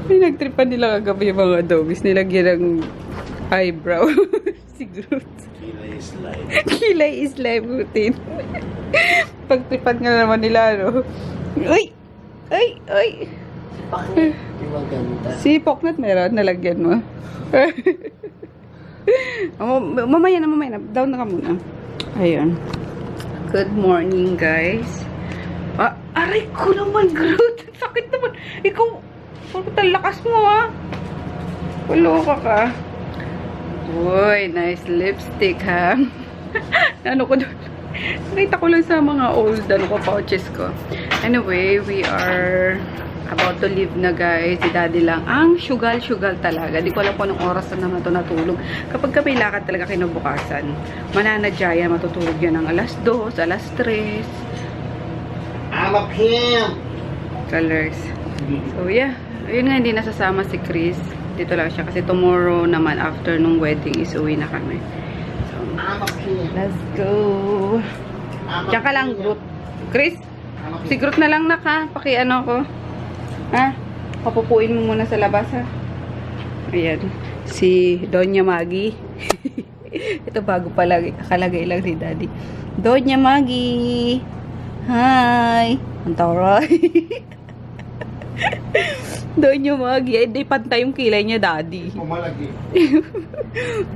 Pinagtripan nila kagabi yung mga dobis. Nilagyan ng eyebrow. Si Groot. Kilay is live routine. Pagtripan nga naman nila, no? Uy! Ay! Ay! Bakit? Yung maganda. Si Poknat meron, nalagyan mo. Mamaya na. Down na ka muna. Ayun. Good morning, guys. Aray ko naman, Groot. Sakit naman. Ikaw, bakit ang lakas mo, ha? Waloka ka. Uy, nice lipstick, ha? Ano ko doon? Nakita ko lang sa mga old, pouches ko. Anyway, we are about to leave na, guys. Si Daddy lang ang sugal-sugal talaga. Di ko alam kung anong oras na naman ito natulog. Kapag kami lakad talaga kinabukasan, mananadya yan, matutulog yan ng alas 2, alas 3. I'm a pimp! Colors. So, yeah. Ayun nga, hindi nasasama si Chris. Dito lang siya. Kasi tomorrow naman, after nung wedding, is uwi na kami. So, I'm a pimp. let's go. Diyan ka lang, Groot. Chris, si Groot na lang, nak, ha? Paki-ano ko. Ha? Papupuin mo muna sa labas, ha? Ayan. Si Doña Maggie. Ito bago pa lagi. Kakalagay lang si Daddy. Doña Maggie. Hi. Ang taray. Doña Maggie. Hindi pantay yung kilay niya, Daddy. Pumalag eh.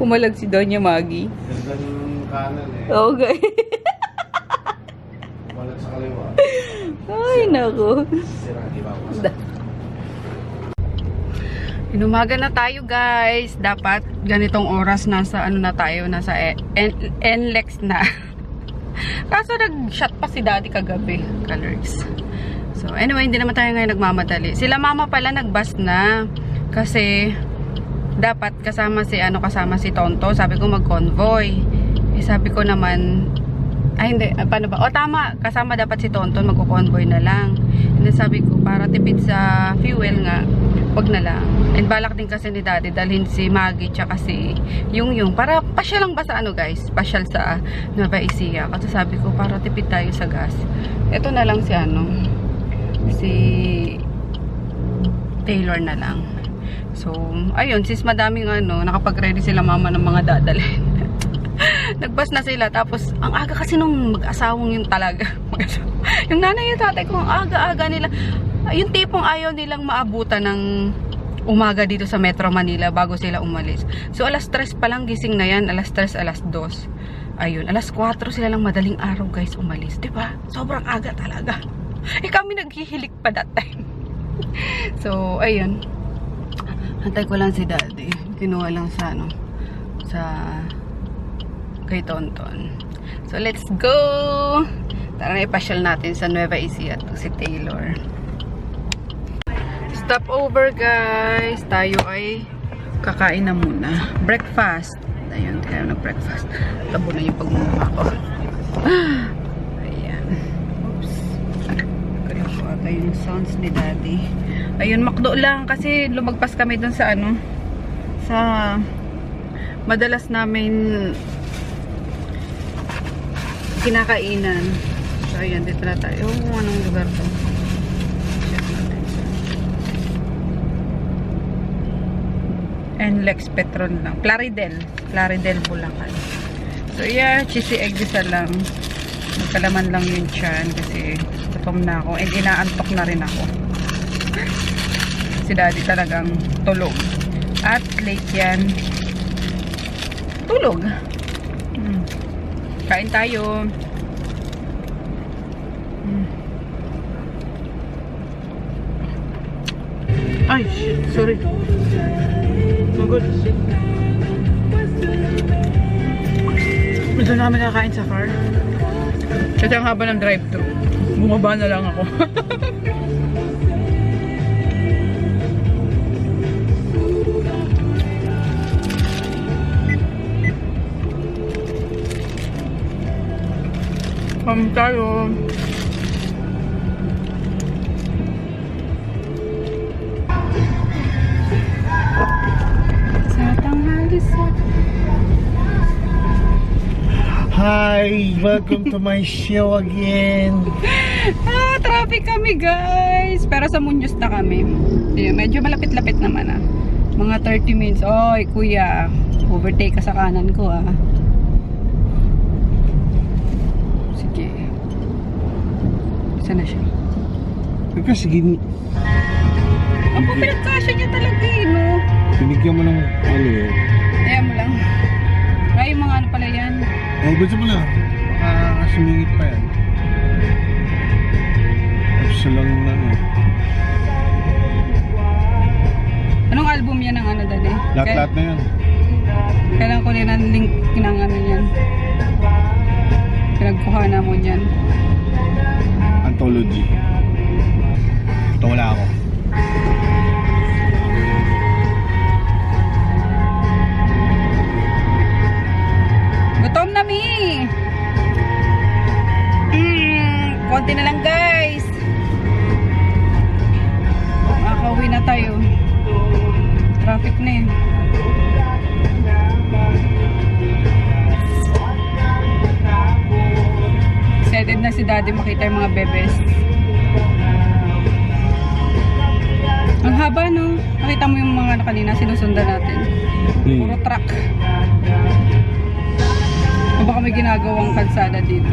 Pumalag si Doña Maggie. Ganda ng kanan eh. Okay. Pumalag sa kaliwa. Ay, naku. Sira, di ba? Inumaga na tayo, guys. Dapat ganitong oras nasa ano na tayo, nasa NLEX na. Kaso nag-shot pa si Daddy kagabi, Colors. So anyway, hindi naman tayo ngayon nagmamadali. Sila mama pala nagbus na kasi dapat kasama si Tonto. Sabi ko mag-convoy. Sabi ko naman hindi, paano ba? O tama, kasama dapat si Tonton, magko-convoy na lang. And then sabi ko, para tipid sa fuel nga, wag na lang. And balak din kasi ni Daddy, dalhin si Maggie tsaka si Yung. Para pasyal lang ba sa guys? Pasyal sa Nueva Ecija. Kasi sabi ko, para tipid tayo sa gas. Ito na lang si Taylor na lang. So, ayun, since madaming nakapag-ready sila mama ng mga dadalhin. Nagbas na sila, tapos ang aga kasi nung mag-asawang yun talaga. Yung nanay yung tatay ko, ang aga-aga nila. Yung tipong ayaw nilang maabutan ng umaga dito sa Metro Manila bago sila umalis. So alas 3 pa lang gising na yan, alas 3, alas 2. Ayun, alas 4 sila lang madaling araw, guys, umalis. Diba? Sobrang aga talaga. Kami naghihilik pa that time. So, ayun. Antay ko lang si Daddy. Kinuha lang sa kay Tonton. So, let's go! Tara na ipasyal natin sa Nueva Ecija to si Taylor. Stop over, guys! Tayo ay kakain na muna. Breakfast. Ayun, tayo nag-breakfast. Labo na yung pagmumukha ko. Ayan. Oops. Kaya ko ata yung sounds ni Daddy. Ayun, McDo lang kasi lumagpas kami dun sa sa madalas namin kinakainan. So, ayan, dito na tayo. Anong lugar to? Check natin. NLEX Petron lang. Plaridel Bulacan. So, yeah, cheesy egg isa lang. Magkalaman lang yun tiyan kasi gutom na ako. And inaantok na rin ako. Si Daddy talagang tulog. At late yan. Tulog. Kain tayo. Ay, shit. Sorry. Oh, good. Ito na kami kakain sa car. Kasi ang haba ng drive-thru. Bumaba na lang ako. Kain tayo. Hi! Hi! Welcome to my show again. Traffic kami guys. Pero sa Muñoz na kami. Medyo malapit-lapit naman Mga 30 minutes. Oy, kuya. Overtake ka sa kanan ko Sige. Saan na siya? Sige, Ang pinagkasya niya talaga no? binigyan mo ng Ayan mo lang. Ay, mga ano pala yan. gusto mo na. Sumingit pa yan. Tapos lang na Anong album yan ng ano dali? Lahat-lahat na yan. Kailangan ko rin ang link ng ano yan. Pinagkuha na mo yan. Anthology. Ito wala ako. Gutom na mi! Konti na lang guys. Makakauwi na tayo. Traffic na eh. Excited na si daddy makita yung mga bebes. Ang haba no? Nakita mo yung mga kanina sinusundan natin. Puro truck. O baka may ginagawang kalsada dito.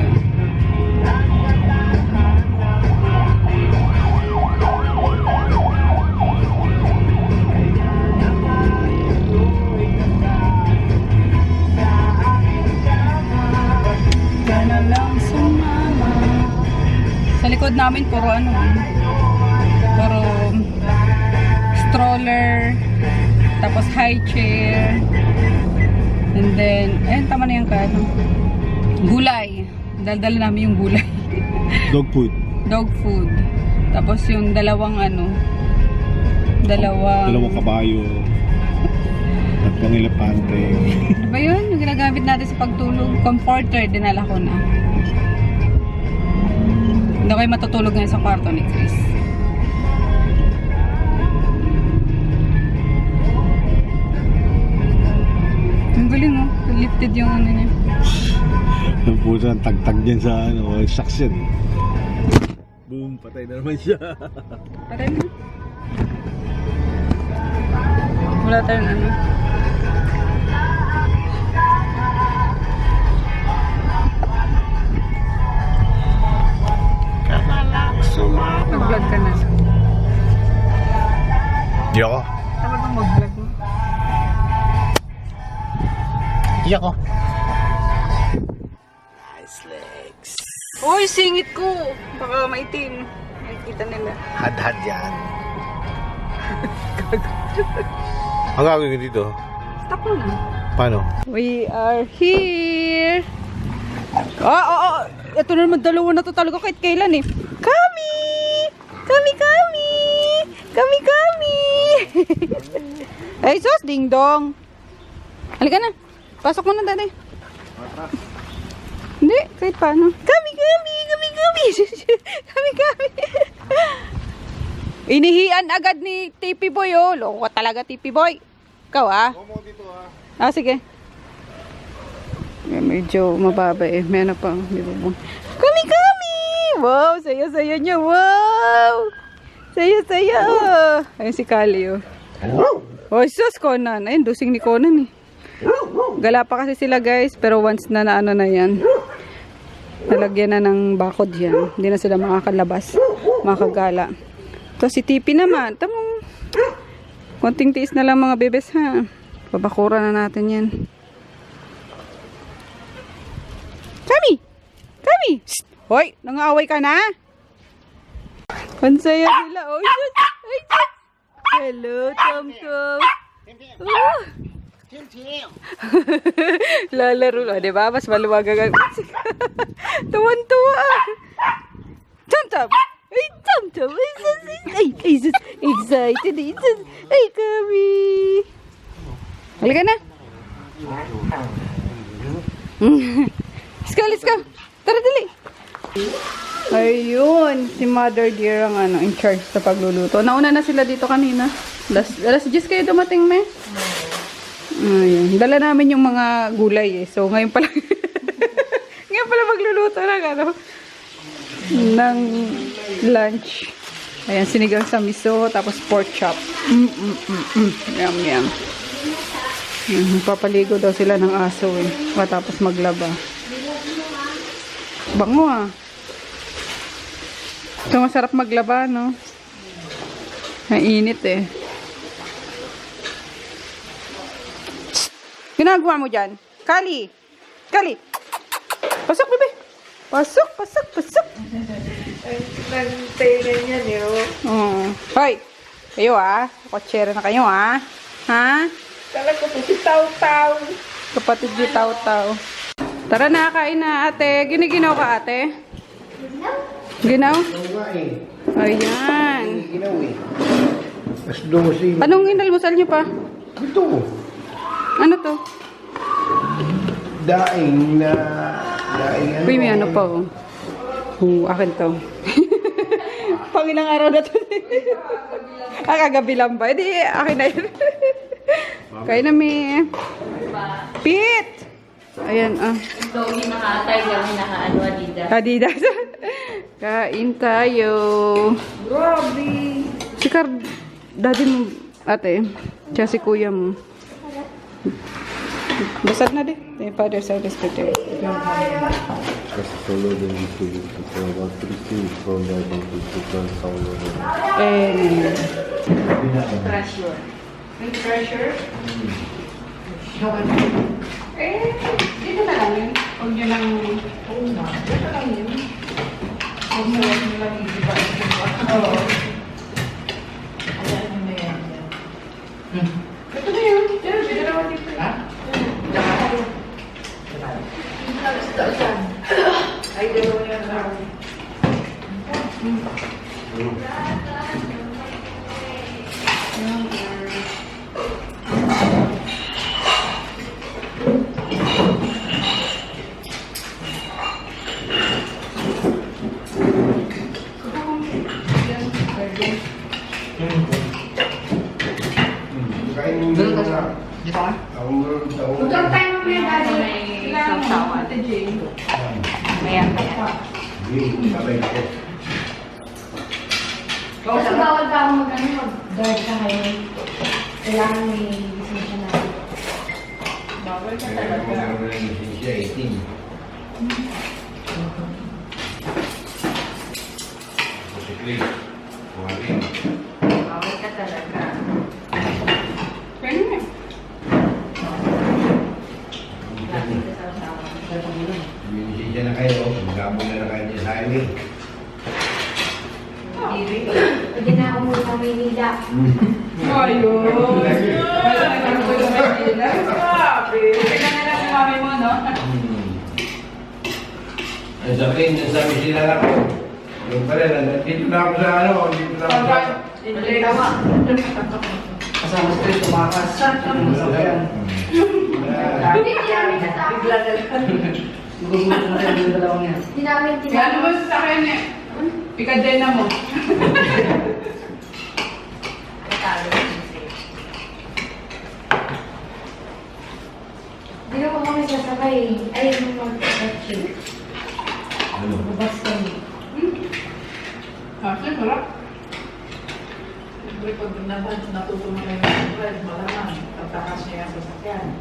Sa likod namin puro puro stroller, tapos high chair, and then tama na yung gulay. Dala namin yung gulay. Dog food. Tapos yung dalawang kabayo at pang elepante. Ano ba yun? Yung ginagamit natin sa pagtulog. Comforter, dinala ko na. Hindi kayo matutulog ngayon sa kwarto ni Chris. Ang galing lifted yung niya. Ang puso ang tagtag dyan sa shucks yan. Boom, patay na naman siya. Patay na. Wala tayong Mag-vlog ka na. Di ako. Tama bang mag-vlog mo? Di ako. Uy, singit ko! Baka maitim. Nakikita nila. Had-had yan. Ang gagawin ko dito? Stop mo na. Paano? We are here! Ito na naman dalawa na to talaga kahit kailan eh. Kami! Ay sus, ding dong! Halika na. Pasok mo na dali. Hindi, kahit paano. Kami! Inihian agad ni TP Boy Loko ka talaga TP Boy. Ikaw sige. Medyo mababa eh. May ano pa. Kami! Wow, saya-saya niya. Wow! Saya-saya. Ayun si Kali Oh, sus, Conan. Ayun, dusing ni Conan eh. Gala pa kasi sila guys. Pero once na na yan. Nalagyan na ng bakod yan. Hindi na sila makakalabas. Makagala. Ito si TP naman. Tamang konting tiis na lang mga bebes ha. Babakura na natin yan. Kami! Shh! Hoy! Nangaaway ka na? Pansaya nila. Oh, shit! Ay, shit! Hello, Tom. Lalaro lang, diba? Mas maluwag agad. Tuwan-tuwa. Tom. Ay, Tom. Ay, excited. Ay, kami. Halika na. Let's go. Tara, dali. Ayun, si Mother Dear ang in charge sa pagluluto. Nauna na sila dito kanina. Alas 10 kayo dumating, me? Ayun, dala namin yung mga gulay eh. So, ngayon pa lang Nga pala magluluto ng ano, ng lunch. Ayan, sinigang sa miso, tapos pork chop. Yum, yum. Papaligo daw sila ng aso eh. Matapos maglaba. Bango ah. Ito masarap maglaba, no? Mainit eh. Ginagawa mo dyan? Kali! Kali! Pasok, bebe! Pasok, pasok, pasok! Nag-tailor niya, di ba? Hoy! Kayo ah. Kotsera na kayo ah. Ha? Talaga po si Tau-Tau. Kapatid ni Tau-Tau. Tara na, kain na ate. Giniginaw ka ate? Ginaw? Ayan. Ginaw eh. Mas dosi. Anong inalmusal nyo pa? Ito. Ano to? Daing na... Daing ano. Uy, may ano pa oh. Akin to. Pangilang araw na to. Kagabi lang ba? Hindi, akin na yun. Kain na mi. Pete! Ayan ah. Doggy naka-atay kami naka-ano, Adidas. Adidas. Kain tayo. Grabe! Si daddy mo, ate. Tsaka si kuya mo. Basad na din. The father side is better. Kasi solo din dito. Ito about 3 from the about 2 solo din. Pressure. May pressure? Dito na lang yun. Huwag nyo lang... Ito lang yun. Huwag nyo lang iba. Oo. Ayan, ano yan. Ito na yun. Dalawa dito. Ha? Ay, dalawa yan. Kain mo na. Dito ka? Ako meron sa ulo. Huwag tayo mamaya daddy. May Kailangan mo, sawsawan. Ate Jane. Maya, maya. Hindi, sabay ko. Kasi bawal ka ako mag-guard ka ngayon. Kailangan may lisensya na. Bawal ka Kaya talaga. meron na yung lisensya, 18. Kasi please, kumain. Bawal ka talaga. Pwede na. Lagi ka sawsawan. May lisensya na kayo, magkabong na kayo niya sa highway. Pwede na ako muna sa Maynila. Ayun. Wala na lang po yung Maynila. Grabe. Kailan na lang yung mami mo, no? Ang sabihin, sabi sila lang ko. Yung pala, dito na ako sa ano, dito na ako sa... Kasama sa ito, tumakas. Hindi namin natapos. Bigla na lang. Magugulat na rin yung dalawang yan. Hindi namin Kaya ano ba sa akin eh? Pikadena mo. Hindi naman kami sasakay. Ay, yung mag-check. Ano? Babas kami. Ah, sarap. Siyempre, pag natuto mo na yung drive, malamang, tatakas niya yung sasakyan.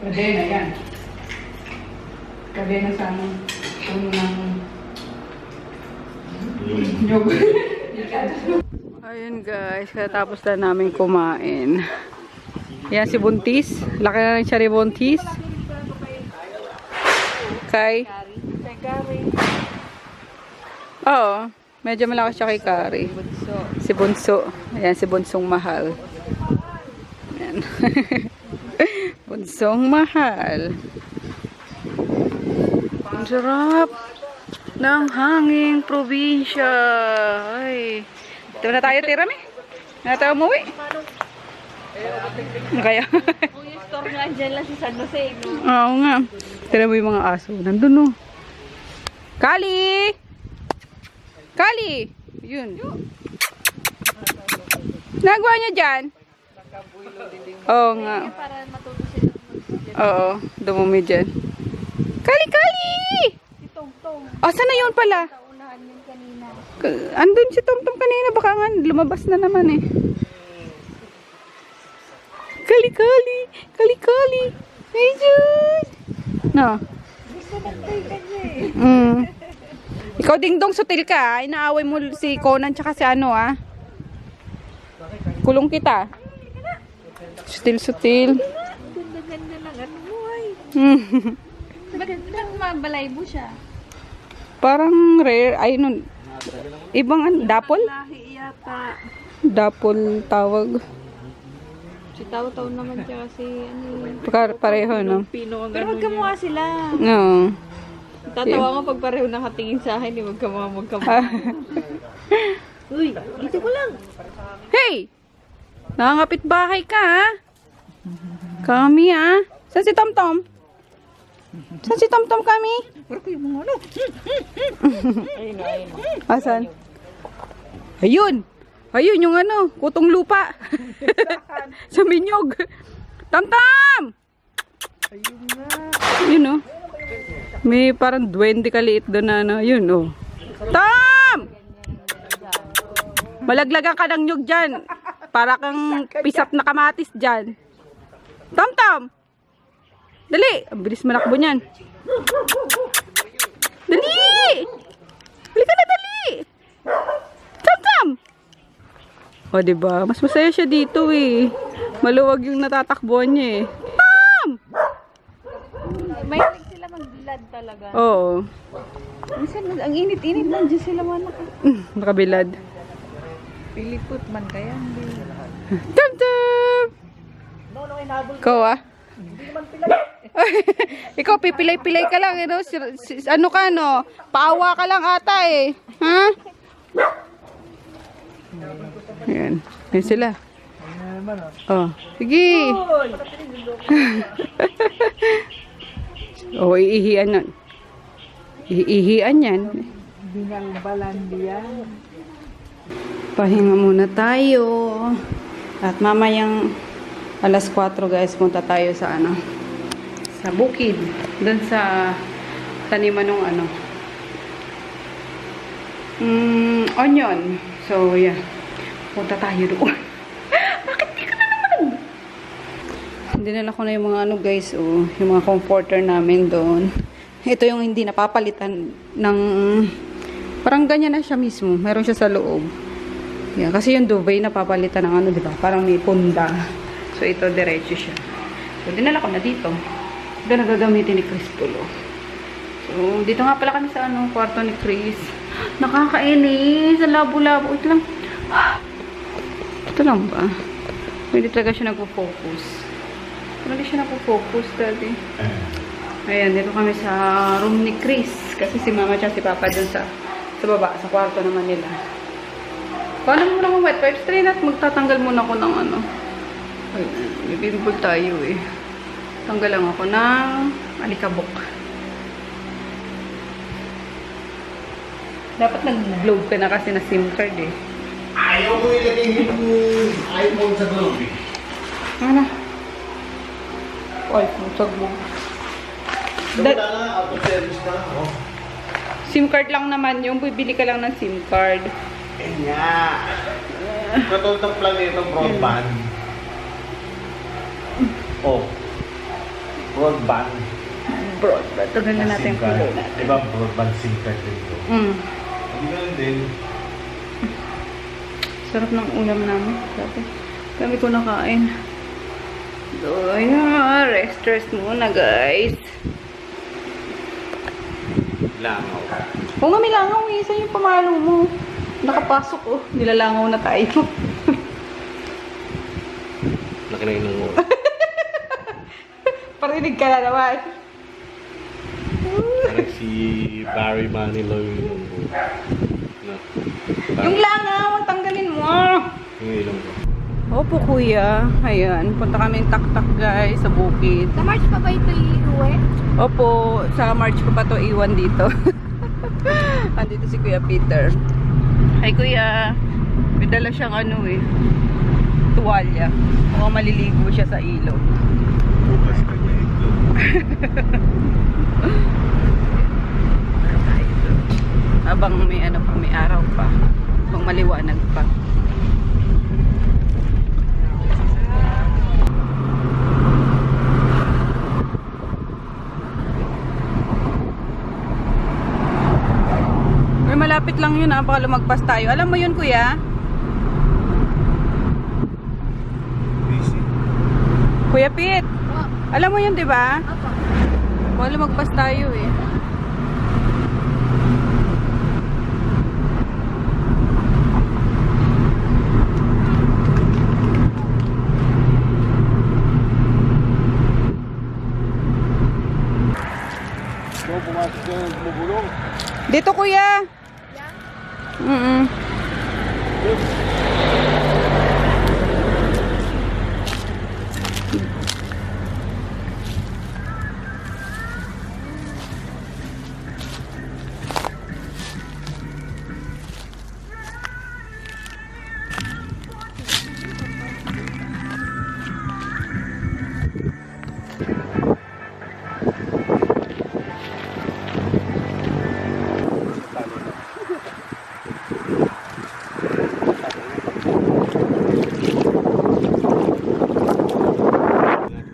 Kadena yan. Kadena sa ano. Ano ng... Nyog. Ayun guys, katapos na namin kumain. Yan si Buntis. Laki na ng siya ni Buntis. Kay? Oo. Medyo malaki siya kay Kari. Si Bunso. Ayan, si Bunsong Mahal. Ayan. Bunsong Mahal. Ang sarap ng hanging probinsya. Ay. Dito na tayo tira, mi. Na tayo umuwi. Kaya. Yung store nga dyan lang si San Jose. Oo nga. Tira mo yung mga aso. Nandun, no. Kali! Kali! Yun. Nagawa niya dyan? Oo nga. Para matuto sila. Oo. Dumumi dyan. Kali! Si Tong-Tong. Asan na yun pala? Naunahan yung kanina. Andun si Tom kanina. Baka nga lumabas na naman eh. Kali! Hey, Jude! No. Gusto nagtay ka niya eh. Mm. Ikaw dingdong sutil ka, ah. Inaaway mo si Conan tsaka si ano, ah. Kulong kita. Sutil. Ganda-ganda ng ano mo ay. Hmm. Ba't mabalay mo siya? Parang rare. Ay, nun. Ibang ano, dapol? Lahi yata. Dapol tawag. Si Tao-Tao naman siya kasi ano eh. Pareho, no? Pero magkamukha sila. No. Tatawa ko pag pareho nakatingin sa akin, magkamukha. Uy, dito ko lang. Hey! Nakangapit bahay ka, ha? Kami, ha? Saan si Tom? Saan si Tom kami? Asan? Ayun! Ayun yung ano, kutong lupa. Sa Minyog. Tom! Ayun nga. Yun, oh. May parang duwende kaliit doon na, ano. Yun, oh. Tom! Malaglagan ka ng nyug dyan. Para kang pisap na kamatis dyan. Tom! Dali! Ang bilis manakbo niyan. Dali! Halika na, dali! Tom! O, diba? Mas masaya siya dito eh. Maluwag yung natatakbuhan niya eh. Tom! May sila magbilad talaga. Oo. Minsan, ang init-init nandiyan sila man Nakabilad. Pilipot man kaya. Tom! Ikaw ah? Ikaw pipilay-pilay ka lang, ano? Ano ka, no? Paawa ka lang ata eh. Ha? Ayan. Ayan sila. Oh, sige. Oh, iihian yan. Iihian yan. Pahinga muna tayo. At mamayang alas 4 guys, punta tayo sa ano, sa bukid. Doon sa taniman ng ano, onion. So, yeah. Punta tayo doon. Bakit di ka na naman? Dinala ko na yung mga ano guys, oh, yung mga comforter namin doon. Ito yung hindi napapalitan ng, parang ganyan na siya mismo. Meron siya sa loob. Yeah, kasi yung duvet napapalitan ng ano, di ba? Parang may punda. So, ito diretso siya. So, dinala ko na dito. Ito na gagamitin ni Chris Pulo. So, dito nga pala kami sa ano, kwarto ni Chris. Nakakainis. Ang labo-labo. Ito lang. Ito lang ba? Hindi talaga siya nagpo-focus. Hindi siya nagpo-focus, daddy. Ayan, dito kami sa room ni Chris. Kasi si mama at si papa dun sa baba, sa kwarto naman nila. Paano mo muna wet wipes? Try at magtatanggal muna ako ng ano. Ay, may pimple tayo eh. Tanggal lang ako ng alikabok. Dapat nag-globe ka na kasi na SIM card eh. Ayaw mo ilagay yung iPhone sa globe eh. Ano? Ay, pusag mo. Wala na, out of service na. Oh. SIM card lang naman yung bibili ka lang ng SIM card. Kanya. Katulad ng plan nito, broadband. Oh. Broadband. Broadband. Tagal na natin yung pulo natin. Diba broadband SIM card dito? Hindi ganun din. Sarap ng ulam namin. Kami ko nakain. So, ayan. Rest muna, guys. Langaw. Oo nga, may langaw eh. Saan yung pamalo mo? Nakapasok oh. Nilalangaw na tayo. Laki na inong mo. Parinig ka na naman. Parang si Barry Manilow yung Yung langaw, tanggalin mo. yung ilong ko. Opo, kuya. Ayan, punta kami ng tak-tak, guys, sa bukid. Sa March pa ba ito iuwi? Opo, sa March ko pa to iwan dito. Andito si Kuya Peter. Hi, Kuya. May dala siyang ano eh, tuwalya. Mukhang maliligo siya sa ilog. Bukas ka niya Habang may ano pa, may araw pa. Habang maliwanag pa. Ay, malapit lang yun, baka lumagpas tayo. Alam mo yun, kuya? Busy. Kuya Pete, alam mo yun, di ba? Baka lumagpas tayo eh. So, pumasok ka ng bubulong. Dito, kuya.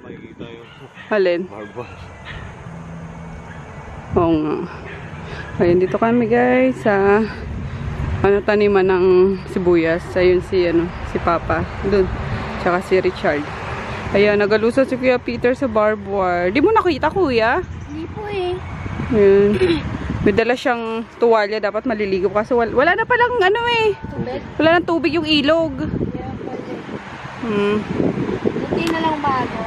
Makikita yung Alin? marble. Oo nga. Ayun, dito kami guys sa taniman ng sibuyas. Ayun si Papa. Doon. Tsaka si Richard. Ayan, nagalusot si Kuya Peter sa barbed wire. Di mo nakita, kuya? Hindi po eh. Ayun. May dala siyang tuwalya. Dapat maliligo kasi wala na palang Tubig? wala nang tubig yung ilog. Yeah, pwede. Buti na lang bago.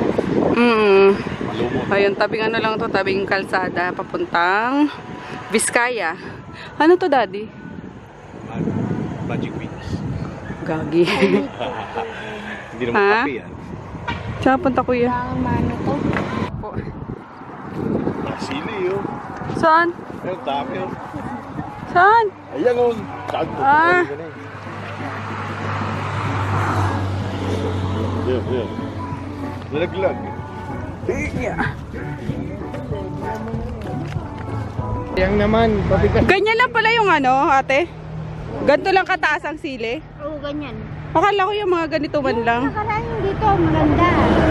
Malumot. Ayun, tabing lang to, tabing kalsada papuntang Vizcaya. Ano to, daddy? Magic wings. Gagi. Hindi naman Ha? kape yan. Tsaka punta, kuya. Kailangan mano to. Sili yun. Saan? Ayun, dami yun. Saan? Ayan yun. Sagto. Ah. Yan. Nalaglag. Yang naman, pabigat. Ganyan lang pala yung ate? Ganito lang kataas ang sili? Oo, ganyan. Akala ko yung mga ganito man lang. Nakaraan yung dito, maganda.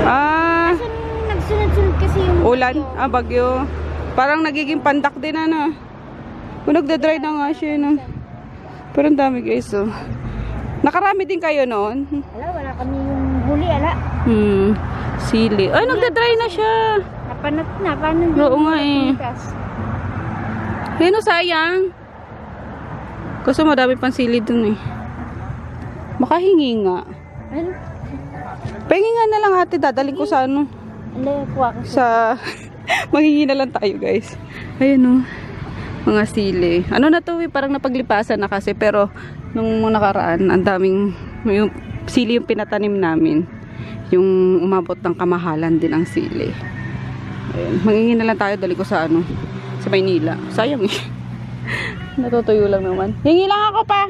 Ah, Kasi nagsunod-sunod kasi yung ulan. bagyo. Ah, bagyo. Parang nagiging pandak din Kung nagda-dry na nga siya Pero ang dami guys Nakarami din kayo noon? Wala kami yung huli, Sili. Ay, nagda-dry na siya. Napanat na, paano Oo nga eh. Bukas. Ayun, sayang. Kasi madami pang sili dun Makahingi nga. Ano? Pahingi nga na lang ate, dadaling ko sa Ano, kuha ko sa maghingi na lang tayo guys. Ayun mga sili. Ano na to parang napaglipasan na kasi pero nung nakaraan ang daming yung sili yung pinatanim namin. Yung umabot ng kamahalan din ang sili. Ayun, maghingi na lang tayo, dali ko sa sa Maynila. Sayang eh. Natutuyo lang naman. Hingi lang ako pa.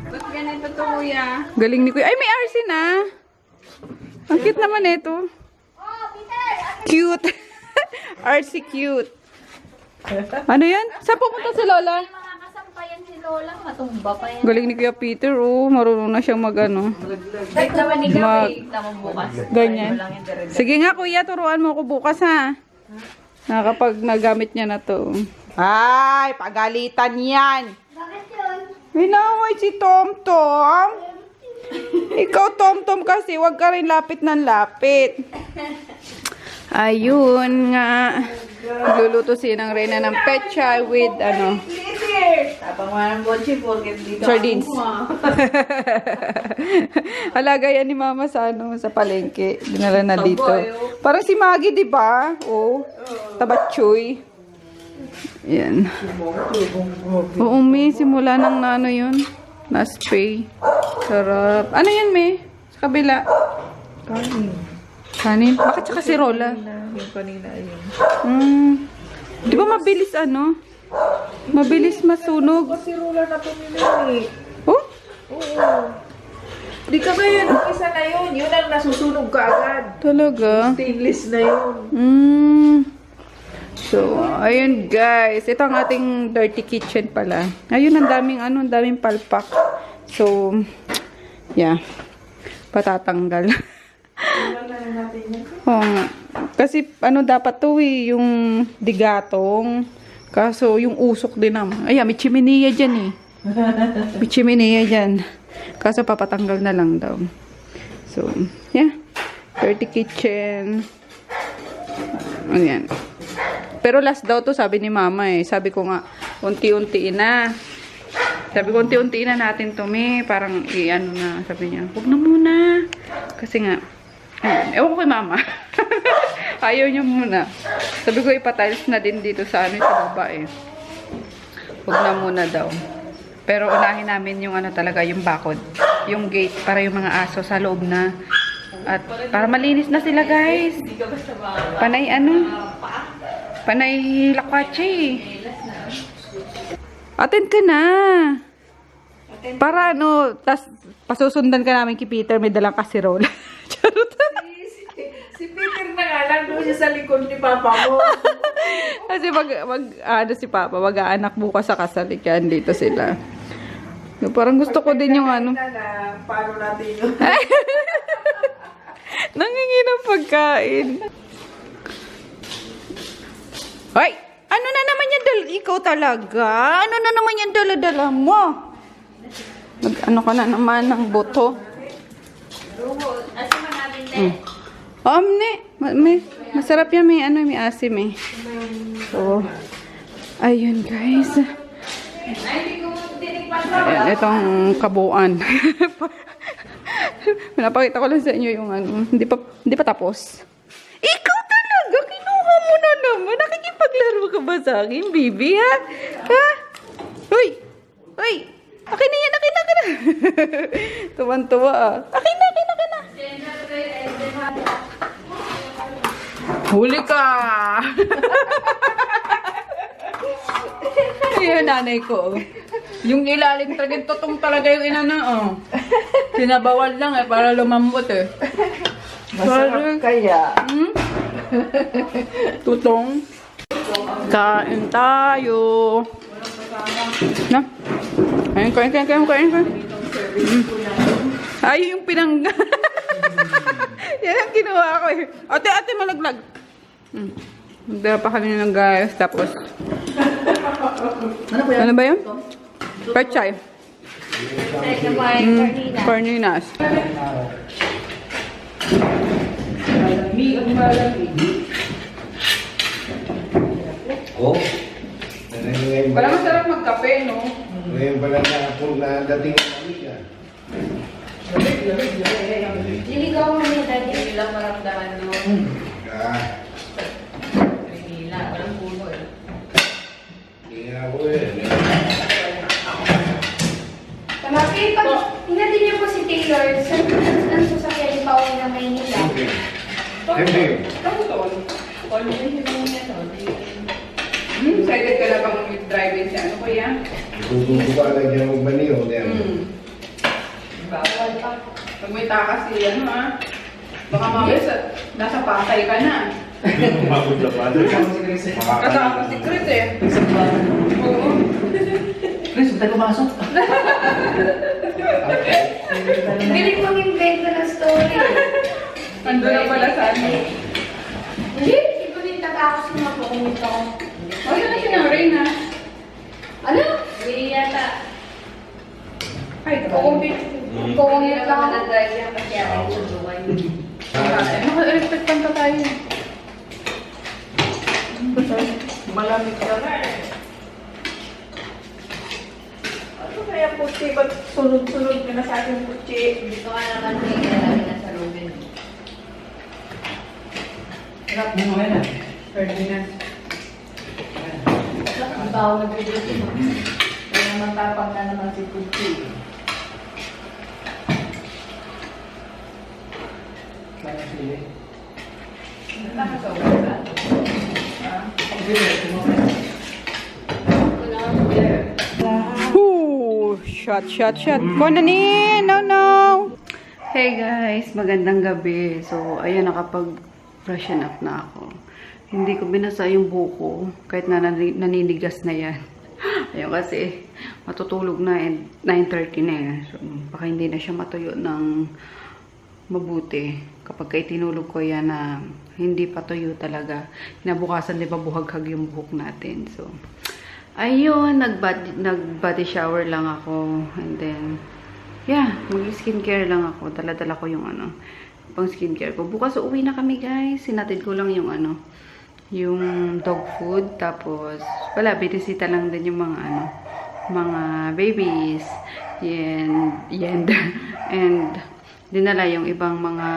Ba't ganito to, kuya? Galing ni kuya. Ay, may RC na. Ang cute naman ito. Cute. RC cute. Ano yan? Saan pupunta si Lola? Makakasampayan si Lola, matumba pa yan. Galing ni Kuya Peter, marunong na siyang mag-ano. Kahit naman ikaw Mag- ganyan. Sige nga kuya, turuan mo ako bukas ha. Nakapag nagamit niya na to. Ay, pagalitan yan. Bakit yun? Hinaway si Tom Tom. Ikaw Tom Tom kasi, wag ka rin lapit ng lapit. Ayun nga. Luluto siya ng Reyna ng pechay with sardines. Alaga yan ni Mama sa sa palengke. Dinala na dito. Parang si Maggie, di ba? Oh. Tabatchoy. Yan. Oo, may simula ng yun. Na-spray. Sarap. Ano yan, May? Sa kabila. Kanin? Bakit sa kasirola? Yung kanina ayun. Di ba mabilis Mabilis masunog? Kasi ruler na pumili. Oh? Oo. Di ka ba yun ang isa na yun? Yun ang nasusunog ka agad. Talaga? Stainless na yun. So, ayun guys. Ito ang ating dirty kitchen pala. Ayun, ang daming palpak. So, yeah. Patatanggal. Oo nga. Kasi, dapat to eh, yung digatong. Kaso, yung usok din naman. Ayan, may chimenea dyan eh. May chimenea dyan. Kaso, papatanggal na lang daw. So, yeah. Dirty kitchen. Ayan. Pero last daw to, sabi ni mama eh. Sabi ko nga, unti-untiin na. Sabi ko, unti-untiin na natin to, me. Parang, i-ano na. Sabi niya, huwag na muna. Kasi nga, ewan ko kay mama. Ayaw niya muna. Sabi ko, ipatiles na din dito sa sa baba eh. Huwag na muna daw. Pero unahin namin yung talaga, yung bakod. Yung gate, para yung mga aso sa loob na. At para malinis na sila, guys. Panay Panay lakwache. Attend ka na. Para tas pasusundan ka namin kay Peter, may dalang kaserola. Charot. Si Peter na nga lang doon siya sa likod ni Papa mo. Kasi si Papa, mag-aanak bukas sa kasal. Kaya dito sila. Parang gusto ko din yung Paano natin yun? Nangingi ng pagkain. Hoy! Ano na naman yung ikaw talaga? Ano na naman yung dala-dala mo? Ano ka na naman ng boto? Masarap yan, may asim eh. So, ayun guys. Ayan, itong kabuuan. Pinapakita ko lang sa inyo yung hindi pa tapos. Ikaw talaga, kinuha mo na naman. Nakikipaglaro ka ba sa akin, baby, ha? Ha? Uy! Uy! Akin na yan, akin na. Tuwan-tuwa, ah. Akin na. Huli ka! Ayan, nanay ko. Yung ilalim talaga, tutong talaga yung Sinabawal lang para lumambot eh. Masarap kaya. Tutong. Kain tayo. Na? Kain. Ay, yung pinangga. Yan ang kinuha ko eh. Ate, malaglag. Magdala pa kami ng guys. Tapos, ano ba yun? Pechay. Carninas. Oh. Parang masarap magkape, no? Ngayon pala na dating ang amiga. Liligaw mo niya dati. Hindi lang maramdaman, no? Manila, walang puno eh. Hindi nga ako eh. Kamaki, pag hinatin niyo po si Taylor, saan sasakyan yung pauwi ng Maynila? Hindi. Excited ka na bang drive-in siya? Ano ko yan? Tututo ka lang dyan magbaniyo. Bawal pa. Pag may takas baka mamaya nasa Pasay ka na. Umabot na pa. Kasama si Chris eh. Oo. Chris, huwag tayo pumasok. Galing mong invento ng story. Ando na pala sa Hindi, hindi ko din ako sumapukumit ako. Wala na siya ng Reyna. Ano? Hindi yata. Ay, Kukumit lang ako na drive yan kasi ako yung suduan. Naka-respect pa tayo. Malamig ka na eh. Ano kaya puti? Ba't sunod-sunod ka na sa ating puti? Dito ka naman kaya na sa Ruben. Harap mo ngayon ah. Ferdinand. Ang bawa nag-video mo. Kaya naman tapang na naman si puti. Kaya sili. Shot. Konanin! No. Hey guys, magandang gabi. So, ayun, nakapag-freshen up na ako. Hindi ko binasa yung buko, kahit na naninigas na yan. Ayun kasi, matutulog na and 9:30 na yan. So, baka hindi na siya matuyo ng mabuti. Kapag itinulog ko yan na hindi pa tuyo talaga. Kinabukasan, di ba, buhaghag yung buhok natin. So, ayun, nag-body shower lang ako. And then, yeah, mag-skincare lang ako. Dala-dala ko yung pang skincare ko. Bukas uuwi na kami, guys. Sinatid ko lang yung yung dog food. Tapos, wala, binisita lang din yung mga babies. And dinala yung ibang mga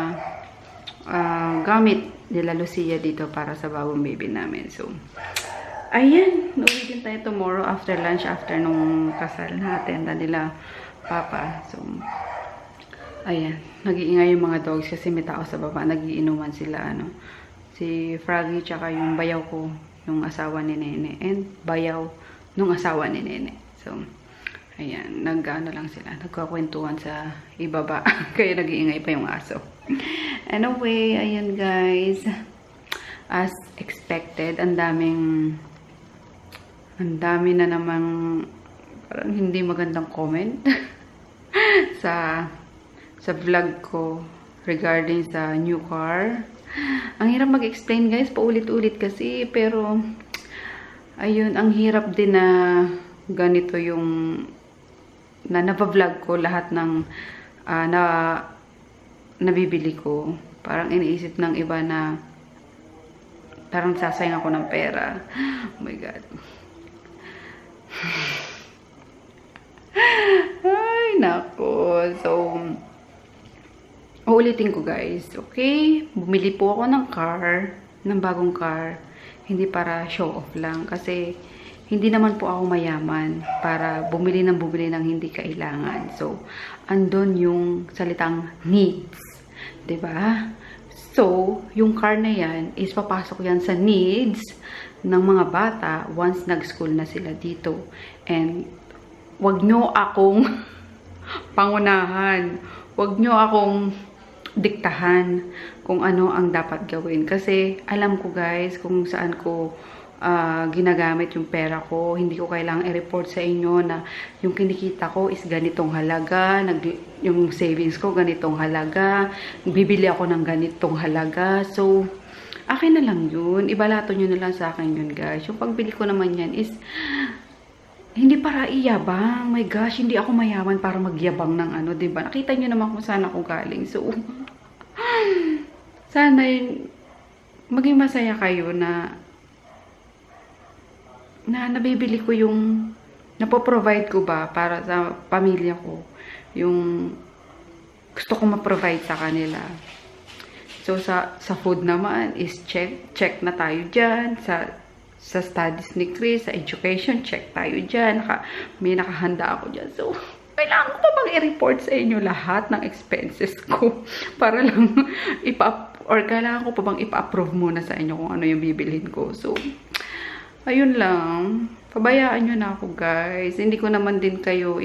gamit nila Lucia dito para sa bagong baby namin. So, ayan, uuwi din tayo tomorrow after lunch, after nung kasal natin na nila Papa. So, ayan, nag-iingay yung mga dogs kasi may tao sa baba, nagiinuman sila, si Froggy, tsaka yung bayaw ko, yung asawa ni Nene, and bayaw nung asawa ni Nene. So, ayan, lang sila, nagkakwentuhan sa ibaba, kaya nag-iingay pa yung aso. Anyway, ayan guys, as expected, ang dami na namang parang hindi magandang comment sa vlog ko regarding sa new car. Ang hirap mag-explain guys, paulit-ulit kasi, pero ayun, ang hirap din na ganito yung na napa-vlog ko lahat ng nabibili ko. Parang iniisip ng iba na parang sasayang ako ng pera. Oh my God. Ay, nako. So, uulitin ko guys. Okay? Bumili po ako ng bagong car. Hindi para show off lang. Kasi, hindi naman po ako mayaman para bumili ng hindi kailangan. So, andun yung salitang needs. 'Di ba? So, yung car na yan is papasok yan sa needs ng mga bata once nag-school na sila dito. And, wag nyo akong pangunahan. Wag nyo akong diktahan kung ano ang dapat gawin. Kasi, alam ko guys, kung saan ko ginagamit yung pera ko. Hindi ko kailangang i-report sa inyo na yung kinikita ko is ganitong halaga, yung savings ko ganitong halaga, bibili ako ng ganitong halaga. So, akin na lang yun. Ibalato nyo na lang sa akin yun, guys. Yung pagbili ko naman yan is hindi para iyabang. My gosh, hindi ako mayaman para magyabang ng diba? Nakita nyo naman kung saan ako galing. So, sana maging masaya kayo na nabibili ko yung napoprovide ko ba para sa pamilya ko. Yung gusto kong ma-provide sa kanila. So, sa food naman is check na tayo dyan. Sa studies ni Chris, sa education, check tayo dyan. May nakahanda ako dyan. So, kailangan ko pa bang i-report sa inyo lahat ng expenses ko? Para lang kailangan ko pa bang ipa-approve muna sa inyo kung ano yung bibilhin ko. So, ayun lang. Pabayaan nyo na ako, guys. Hindi ko naman din kayo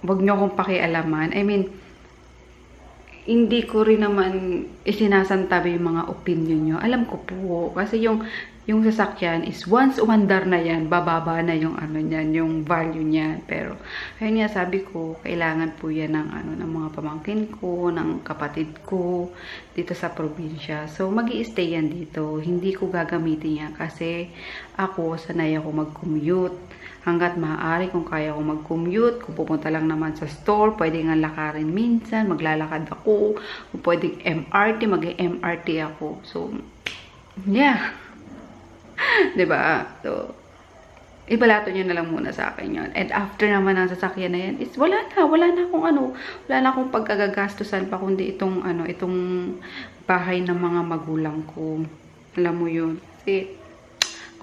wag nyo akong pakialaman. I mean, hindi ko rin naman isinasantabi yung mga opinion nyo. Alam ko po. Kasi yung sasakyan is once umandar na yan, bababa na yung niyan, yung value niyan. Pero, ayun nga, sabi ko, kailangan po yan ng mga pamangkin ko, ng kapatid ko, dito sa probinsya. So, mag-i-stay yan dito. Hindi ko gagamitin yan kasi ako, sanay ako mag-commute. Hanggat maaari, kung kaya ko mag-commute, kung pupunta lang naman sa store, pwede nga lakarin minsan, maglalakad ako. Kung pwede MRT, mag-MRT ako. So, yeah. Diba? So, ibalato nyo na lang muna sa akin yun. And after naman ng sasakyan na yan, is wala na akong pagkagagastusan pa, kundi itong bahay ng mga magulang ko. Alam mo yun. Kasi,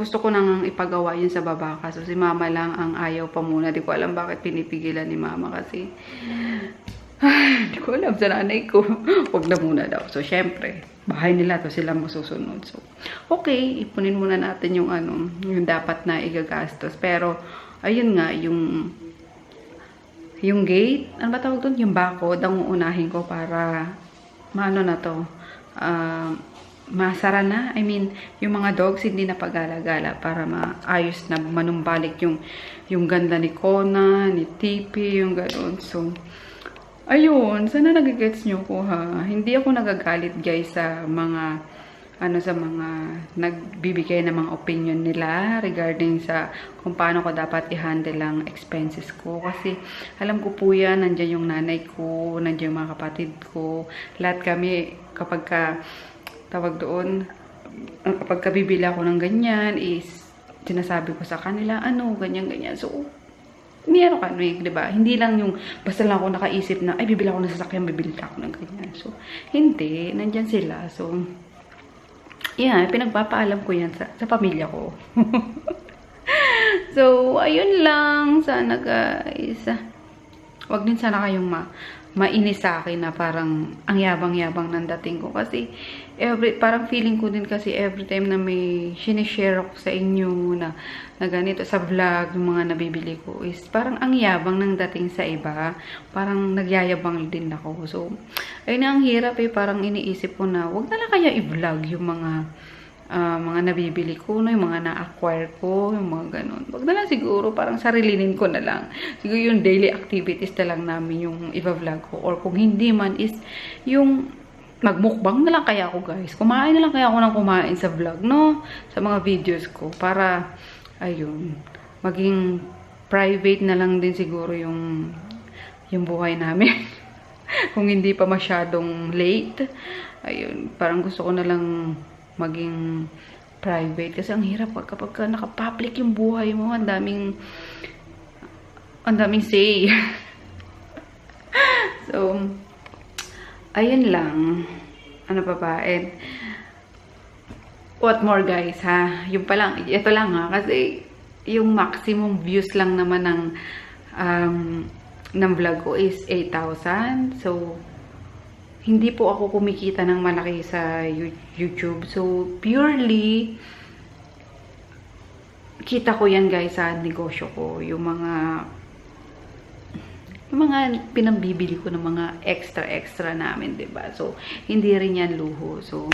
gusto ko nang ipagawa yun sa baba. Kaso si mama lang ang ayaw pa muna. Di ko alam bakit pinipigilan ni mama kasi di ko alam sa nanay ko. Huwag na muna daw. So, syempre, bahay nila to, sila masusunod. So, okay, ipunin muna natin yung yung dapat na igagastos. Pero, ayun nga, yung gate, ano ba tawag doon? Yung bakod, ang uunahin ko para maano na to, masara na. I mean, yung mga dogs hindi na pagala-gala para maayos na manumbalik yung ganda ni Kona, ni Tipi, yung gano'n. So, ayun, sana nagigets nyo ko ha. Hindi ako nagagalit guys sa mga sa mga nagbibigay ng mga opinion nila regarding sa kung paano ko dapat i-handle ang expenses ko. Kasi alam ko po yan, nandiyan yung nanay ko, nandiyan yung mga kapatid ko. Lahat kami, kapag tawag doon, kapag bibili ako ng ganyan, is sinasabi ko sa kanila, ganyan-ganyan. So, meron ka, diba? Hindi lang yung, basta lang ako nakaisip na, ay, bibili ako ng sasakyan, bibili ako ng ganyan. So, hindi. Nandyan sila. So, yeah, pinagpapaalam ko yan sa pamilya ko. So, ayun lang. Sana guys. Wag din sana kayong mainis sa akin na parang ang yabang-yabang ng dating ko. Kasi, parang feeling ko din kasi every time na may sinishare ako sa inyo na ganito sa vlog, yung mga nabibili ko is parang ang yabang ng dating sa iba. Parang nagyayabang din ako. So, ayun na ang hirap parang iniisip ko na wag na lang kaya i-vlog yung mga nabibili ko, yung mga na-acquire ko, yung mga ganun. Wag na lang siguro, parang sarilinin ko na lang. Siguro yung daily activities na lang namin yung i-vlog ko. Or kung hindi man is yung magmukbang na lang kaya ako guys. Kumain na lang kaya ako ng kumain sa vlog, no? Sa mga videos ko. Para, ayun, maging private na lang din siguro yung buhay namin. Kung hindi pa masyadong late. Ayun, parang gusto ko na lang maging private. Kasi ang hirap kapag naka-public yung buhay mo. Ang daming say. So, ayun lang. Ano pa ba? And, what more guys, ha? Yung pa lang, ito lang ha. Kasi, yung maximum views lang naman ng vlog ko is 8,000. So, hindi po ako kumikita ng malaki sa YouTube. So, purely, kita ko yan guys sa negosyo ko. Yung mga pinambibili ko ng mga extra namin, diba? So, hindi rin yan luho. So,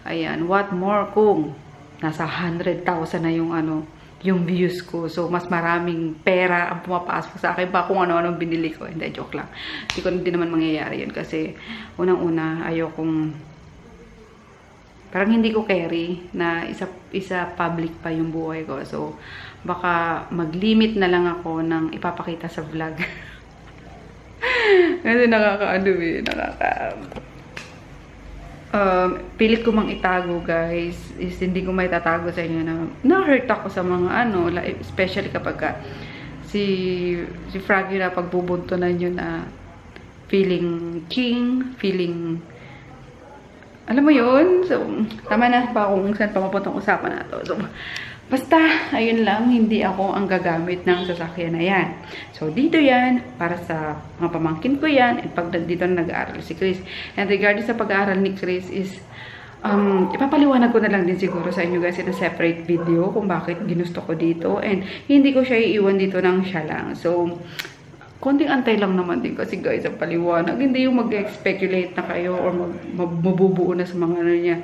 ayan. What more kung nasa 100,000 na yung views ko. So, mas maraming pera ang pumapasok sa akin pa kung ano-anong binili ko. Hindi, joke lang. Hindi naman mangyayari yun. Kasi, unang-una, parang hindi ko carry na isa public pa yung buhay ko. So, baka mag-limit na lang ako ng ipapakita sa vlog. Kasi pilit ko mang itago guys, is hindi ko may tatago sa inyo na na-hurt ako sa mga especially kapag si Froggy na pagbubuntunan yun na feeling king, feeling alam mo yun. So, tama na pa kung saan pa mapuntang usapan na to. So, basta, ayun lang, hindi ako ang gagamit ng sasakyan na yan. So, dito yan, para sa mga pamangkin ko yan, and pag dito na nag-aaral si Chris. And regarding sa pag-aaral ni Chris is, ipapaliwanag ko na lang din siguro sa inyo guys in a separate video kung bakit ginusto ko dito. And hindi ko siya iiwan dito ng siya lang. So, konting antay lang naman din kasi guys ang paliwanag. Hindi yung mag-speculate na kayo or mabubuo na sa mga niya.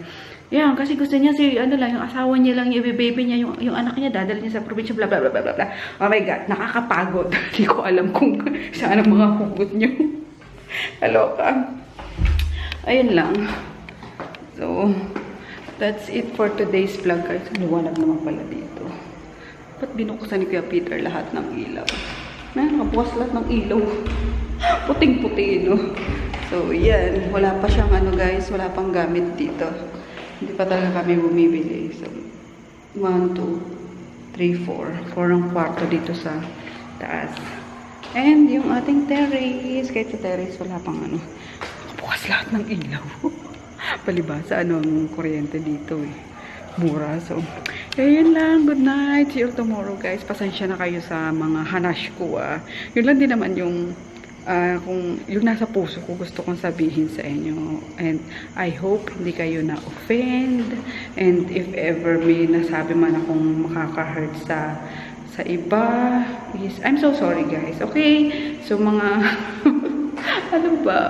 Yan, kasi gusto niya yung asawa niya lang, yung baby niya, yung anak niya, dadala niya sa probinsya, bla bla bla bla bla. Oh my God, nakakapagod. Hindi ko alam kung saan ang mga hugot niyo. Kaloka. Ayun lang. So, that's it for today's vlog guys. Liwanag naman pala dito. Ba't binuksan ni Kuya Peter lahat ng ilaw? Nakabukas lahat ng ilaw. Puting-puti, no? So, yan. Wala pa siyang guys, wala pang gamit dito. Hindi pa talaga kami bumibili. So, 1, 2, 3, 4. 4 ang kwarto dito sa taas. And yung ating terrace. Kahit sa terrace, wala pang bukas lahat ng ilaw. Palibasa, ang kuryente dito eh. Mura. So, ayun lang. Good night. See you tomorrow guys. Pasensya na kayo sa mga hanash ko Yun lang din naman yung kung yung nasa puso ko gusto kong sabihin sa inyo. And I hope hindi kayo na-offend. And if ever may nasabi man akong makaka-hurt sa iba is, I'm so sorry guys, okay? So mga, ano ba?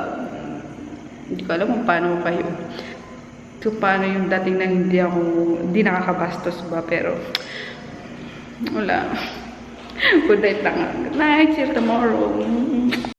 Hindi ko alam kung paano kayo. So paano yung dating na hindi nakakabastos ba, pero, wala. Good night lang. Good night, see you tomorrow.